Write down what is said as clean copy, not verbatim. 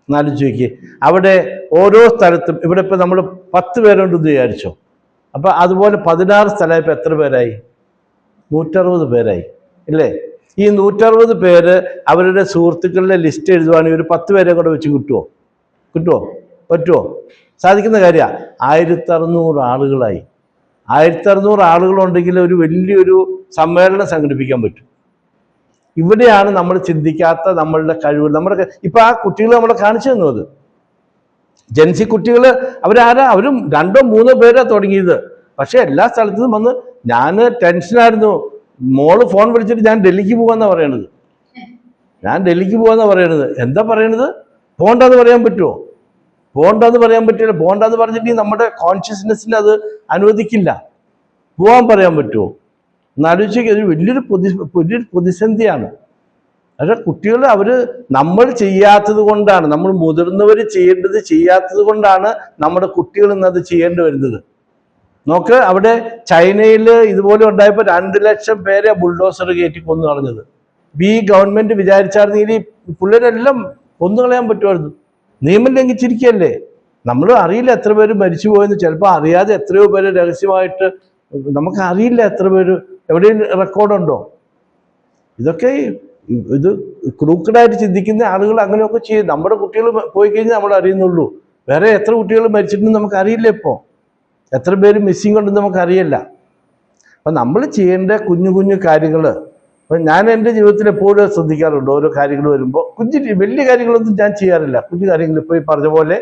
എന്നാലോചിച്ച് നോക്കി. അവിടെ ഓരോ സ്ഥലത്തും ഇവിടെ ഇപ്പം നമ്മൾ 10 പേരുണ്ടെന്ന് വിചാരിച്ചോ. അപ്പം അതുപോലെ 16 സ്ഥലമായപ്പോൾ എത്ര പേരായി? 160 പേരായി ഇല്ലേ? ഈ 160 പേര് അവരുടെ സുഹൃത്തുക്കളുടെ ലിസ്റ്റ് എഴുതുവാണെങ്കിൽ ഒരു 10 പേരെ കൂടെ വെച്ച് പറ്റുമോ? സാധിക്കുന്ന കാര്യമാണ്. 1600 ആളുകളായി. 1600 ആളുകളുണ്ടെങ്കിൽ ഒരു വലിയൊരു സമ്മേളനം സംഘടിപ്പിക്കാൻ പറ്റും. ഇവിടെയാണ് നമ്മൾ ചിന്തിക്കാത്ത നമ്മളുടെ കഴിവ്. നമ്മുടെ ഇപ്പം ആ കുട്ടികൾ നമ്മളെ കാണിച്ചു തന്നു. അത് ജെൻസി കുട്ടികൾ അവരും 2-3 പേരാണ് തുടങ്ങിയത്. പക്ഷെ എല്ലാ സ്ഥലത്തും വന്ന് ഞാൻ ടെൻഷനായിരുന്നു. മോള് ഫോൺ വിളിച്ചിട്ട് ഞാൻ ഡൽഹിക്ക് പോകാമെന്നാണ് പറയണത്. എന്താ പറയണത്? പോണ്ടെന്ന് പറയാൻ പറ്റുമോ? പോണ്ടെന്ന് പറയാൻ പറ്റില്ല. പോണ്ടെന്ന് പറഞ്ഞിട്ടുണ്ടെങ്കിൽ നമ്മുടെ കോൺഷ്യസ്നെസ്സിന് അത് അനുവദിക്കില്ല. പോകാൻ പറയാൻ പറ്റുമോ? എന്നാലോചിക്കുക. ഒരു വലിയൊരു പ്രതിസന്ധിയാണ്. പക്ഷെ കുട്ടികൾ നമ്മൾ ചെയ്യാത്തത് കൊണ്ടാണ്, നമ്മൾ മുതിർന്നവർ ചെയ്യാത്തത് കൊണ്ടാണ് നമ്മുടെ കുട്ടികൾ ഇന്നത് ചെയ്യേണ്ടി വരുന്നത്. നോക്ക്, അവിടെ ചൈനയിൽ ഇതുപോലെ ഉണ്ടായപ്പോൾ 2 ലക്ഷം പേരെ ബുൾഡോസർ കയറ്റി കൊന്നു കളഞ്ഞത്. ഈ ഗവൺമെന്റ് വിചാരിച്ചായിരുന്നെങ്കിൽ പിള്ളേരെല്ലാം കൊന്നു കളയാൻ പറ്റുമായിരുന്നു. നിയമം ലംഘിച്ചിരിക്കുകയല്ലേ. നമ്മൾ അറിയില്ല എത്ര പേര് മരിച്ചു പോയെന്ന്. ചിലപ്പോൾ അറിയാതെ എത്രയോ പേര് രഹസ്യമായിട്ട്, നമുക്ക് അറിയില്ല എത്ര പേര്, എവിടെയും റെക്കോർഡുണ്ടോ? ഇതൊക്കെ ഇത് ക്രൂക്കഡായിട്ട് ചിന്തിക്കുന്ന ആളുകൾ അങ്ങനെയൊക്കെ ചെയ്യും. നമ്മുടെ കുട്ടികൾ പോയി കഴിഞ്ഞാൽ നമ്മൾ അറിയുന്നുള്ളൂ. വേറെ എത്ര കുട്ടികൾ മരിച്ചിട്ടുണ്ടെന്ന് നമുക്ക് അറിയില്ല. ഇപ്പോൾ എത്ര പേര് മിസ്സിങ് ഉണ്ടെന്ന് നമുക്കറിയില്ല. അപ്പം നമ്മൾ ചെയ്യേണ്ട കുഞ്ഞു കുഞ്ഞു കാര്യങ്ങൾ, അപ്പം ഞാൻ എൻ്റെ ജീവിതത്തിൽ എപ്പോഴും ശ്രദ്ധിക്കാറുണ്ട്. ഓരോ കാര്യങ്ങൾ വരുമ്പോൾ വലിയ കാര്യങ്ങളൊന്നും ഞാൻ ചെയ്യാറില്ല. കുഞ്ഞു കാര്യങ്ങൾ ഇപ്പോൾ ഈ പറഞ്ഞ പോലെ